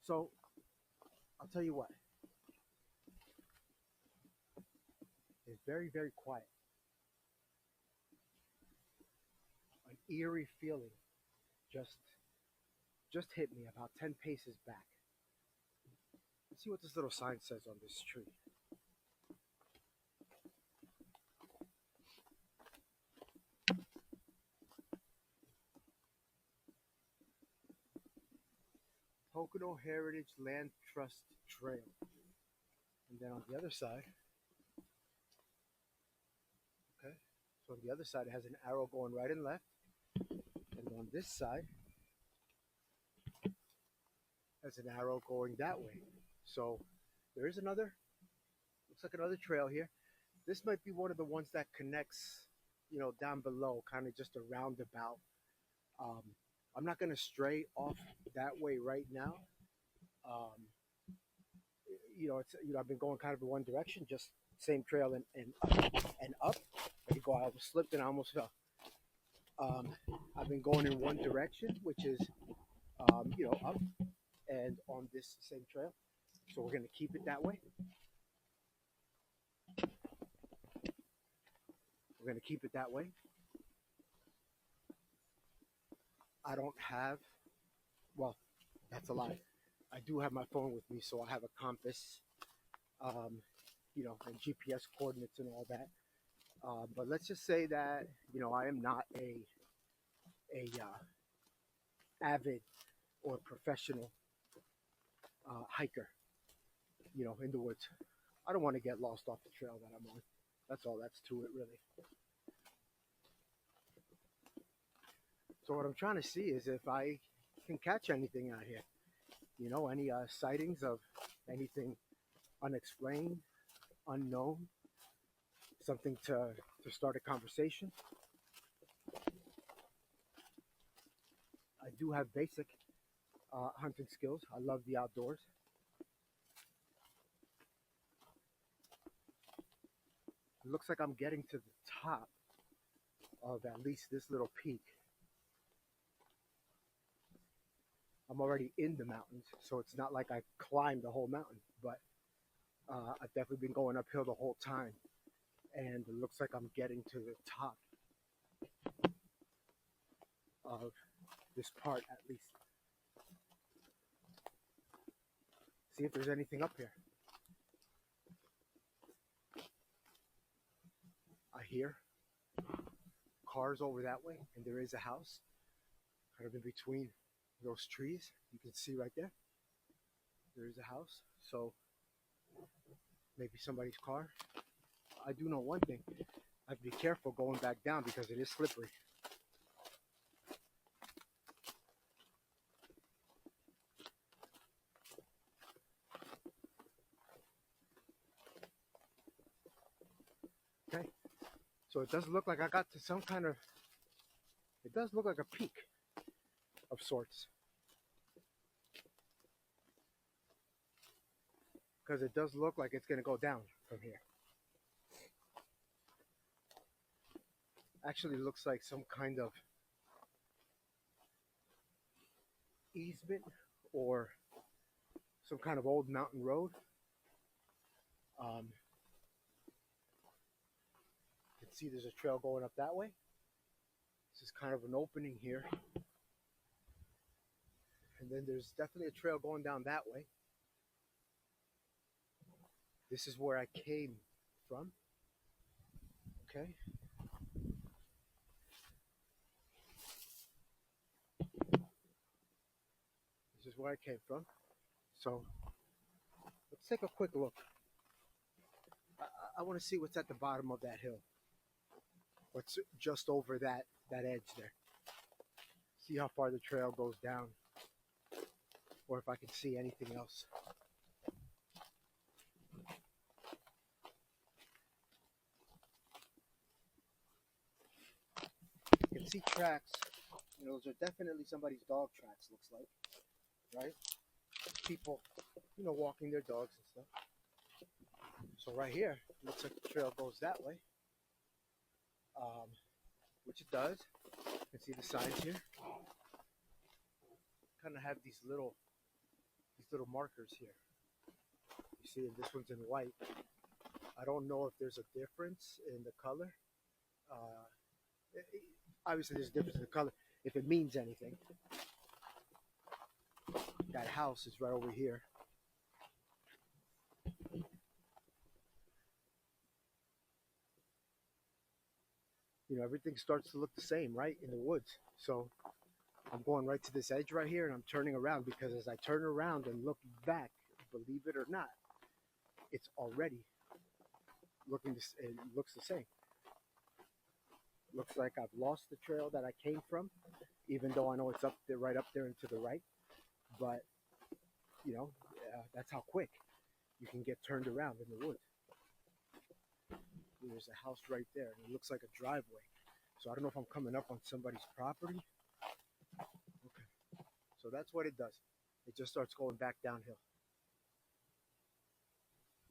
So I'll tell you what, it's very, very quiet. An eerie feeling just just hit me about 10 paces back. Let's see what this little sign says on this tree. Pocono Heritage Land Trust Trail. And then on the other side, okay, so on the other side it has an arrow going right and left. And on this side has an arrow going that way. So there is another, looks like another trail here. This might be one of the ones that connects, down below, kind of just a roundabout. Um, I'm not going to stray off that way right now. Um, I've been going kind of in one direction, just same trail and up and up. There you go. I almost slipped and I almost fell. Um, I've been going in one direction, which is up and on this same trail. So we're going to keep it that way. We're going to keep it that way. I don't have, well, that's a lie. I do have my phone with me, so I have a compass, and GPS coordinates and all that. But let's just say that I am not a avid or professional hiker. In the woods. I don't want to get lost off the trail that I'm on. That's all that's to it, really. So what I'm trying to see is if I can catch anything out here. Any sightings of anything unexplained, unknown, something to start a conversation. I do have basic hunting skills. I love the outdoors. It looks like I'm getting to the top of at least this little peak. I'm already in the mountains, so it's not like I climbed the whole mountain, but I've definitely been going uphill the whole time, and it looks like I'm getting to the top of this part at least. See if there's anything up here. I hear cars over that way, and there is a house kind of in between those trees. You can see right there. There is a house, so maybe somebody's car. I do know one thing. I have to be careful going back down because it is slippery. Okay, so it does look like I got to some kind of, it does look like a peak of sorts. Because it does look like it's going to go down from here. Actually looks like some kind of easement or some kind of old mountain road. You can see there's a trail going up that way. This is kind of an opening here. And then there's definitely a trail going down that way. This is where I came from. Okay. This is where I came from. So let's take a quick look. I want to see what's at the bottom of that hill. What's just over that edge there. See how far the trail goes down. Or if I can see anything else. You can see tracks. Those are definitely somebody's dog tracks, looks like. Right? People, walking their dogs and stuff. So right here, looks like the trail goes that way. Which it does. You can see the signs here. Kind of have these these little markers here. You see, this one's in white. I don't know if there's a difference in the color. Uh, Obviously, there's a difference in the color if it means anything. That house is right over here. You know, everything starts to look the same, right, in the woods. So I'm going right to this edge right here, and I'm turning around because as I turn around and look back, believe it or not, it's already looking. It looks the same. Looks like I've lost the trail that I came from, even though I know it's up there, right up there and to the right. But you know, that's how quick you can get turned around in the woods. There's a house right there, and it looks like a driveway. So I don't know if I'm coming up on somebody's property. Okay, so that's what it does. It just starts going back downhill.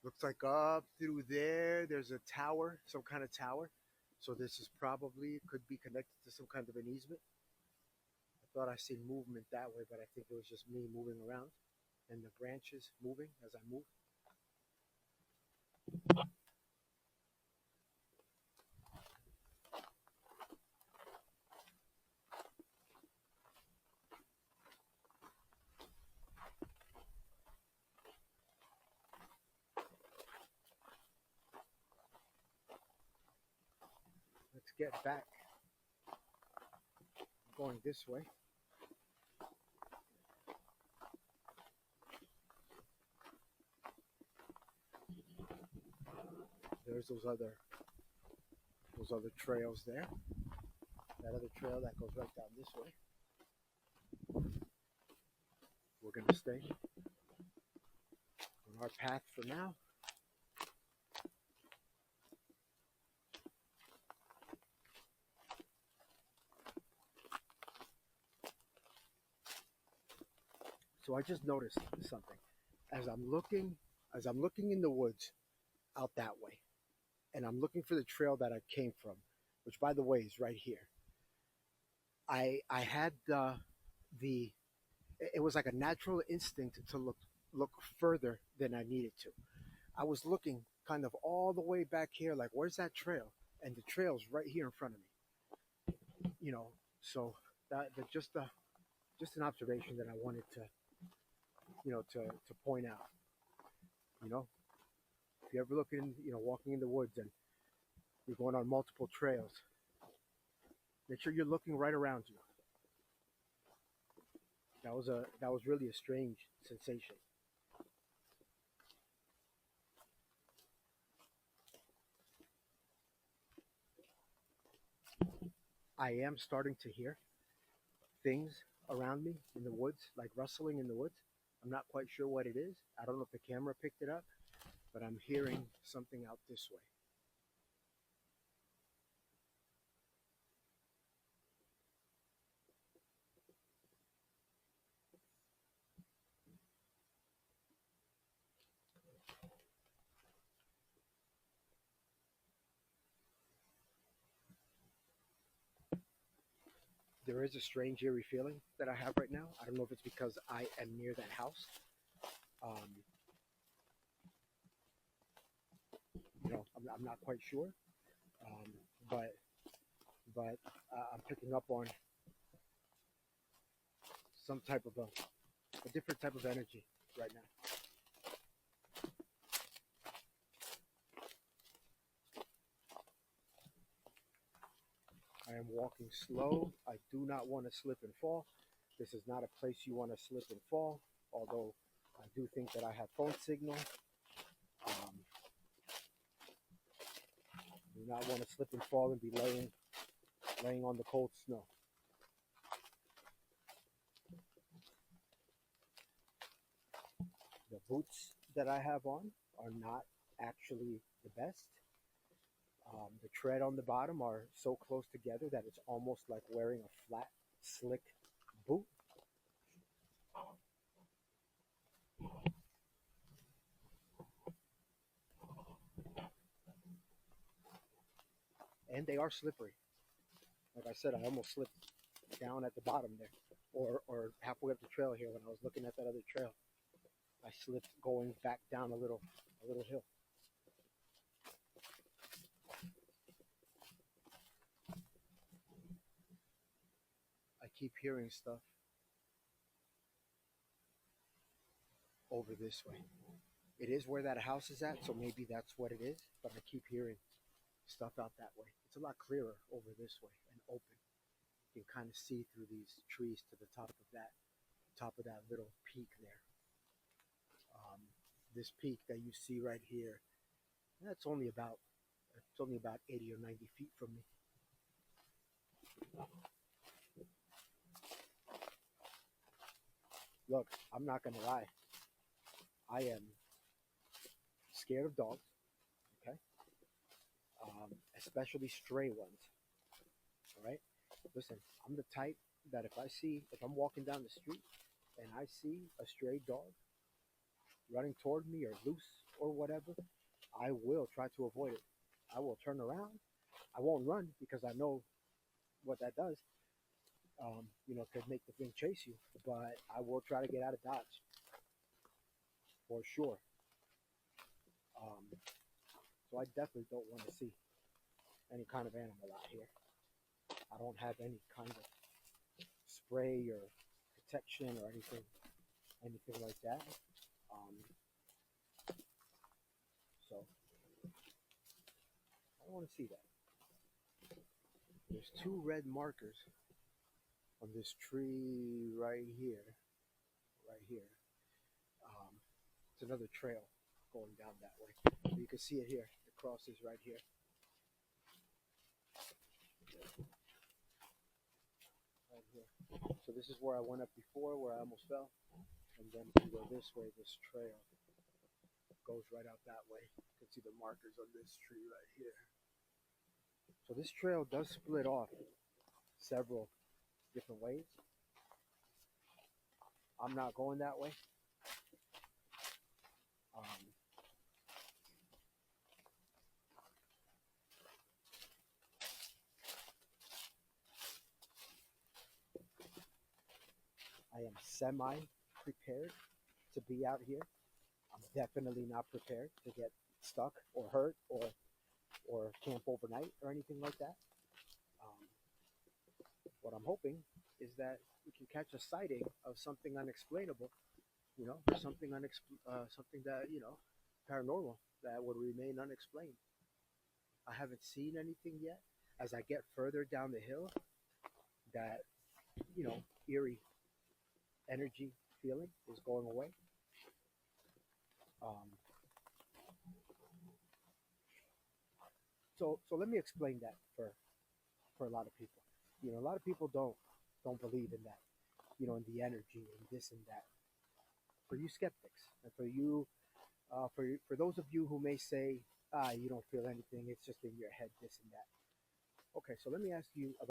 Looks like up through there, there's a tower, some kind of tower. So this is probably, could be connected to some kind of an easement. I thought I seen movement that way, but I think it was just me moving around and the branches moving as I move. Let's get back going this way. There's those other trails there. That other trail that goes right down this way. We're gonna stay on our path for now. So I just noticed something as I'm looking in the woods out that way, and I'm looking for the trail that I came from, which by the way is right here. I had the it was like a natural instinct to look further than I needed to. I was looking kind of all the way back here, like where's that trail? And the trail's right here in front of me. You know, so that just an observation that I wanted to to point out. You know, if you're ever looking, walking in the woods and you're going on multiple trails, make sure you're looking right around you. That was really a strange sensation. I am starting to hear things around me in the woods, like rustling in the woods. I'm not quite sure what it is. I don't know if the camera picked it up, but I'm hearing something out this way. There is a strange eerie feeling that I have right now. I don't know if it's because I am near that house. Um, I'm not quite sure, um, but I'm picking up on some type of a different type of energy right now. I am walking slow. I do not want to slip and fall. This is not a place you want to slip and fall, although I do think that I have phone signal. Um, do not want to slip and fall and be laying on the cold snow. The boots that I have on are not actually the best. The tread on the bottom are so close together that it's almost like wearing a flat, slick boot. And they are slippery. Like I said, I almost slipped down at the bottom there, or halfway up the trail here when I was looking at that other trail. I slipped going back down a little hill. I keep hearing stuff over this way. It is where that house is at, so maybe that's what it is. But I keep hearing stuff out that way. It's a lot clearer over this way and open. You can kind of see through these trees to the top of that little peak there. Um, this peak that you see right here, that's only about it's only about 80 or 90 feet from me. Look, I'm not gonna lie. I am scared of dogs. Okay, especially stray ones. All right. Listen, I'm the type that if I'm walking down the street and I see a stray dog running toward me or loose or whatever, I will try to avoid it. I will turn around. I won't run because I know what that does. Could make the thing chase you, but I will try to get out of dodge for sure. Um, so I definitely don't want to see any kind of animal out here. I don't have any kind of spray or protection or anything like that. Um, so I don't want to see that. There's two red markers on this tree right here. Right here. Um, it's another trail going down that way. You can see it here. The cross is right here. Right here. So this is where I went up before, where I almost fell. And then if you go this way, this trail goes right out that way. You can see the markers on this tree right here. So this trail does split off several different ways. I'm not going that way. Um, I am semi prepared to be out here. I'm definitely not prepared to get stuck or hurt or camp overnight or anything like that. Um, what I'm hoping is that we can catch a sighting of something unexplainable, something that paranormal that would remain unexplained. I haven't seen anything yet. As I get further down the hill, that eerie energy feeling is going away. Um, so let me explain that for a lot of people. A lot of people don't believe in that. In the energy and this and that. For you skeptics, and for those of you who may say, you don't feel anything, it's just in your head, this and that. Okay, so let me ask you about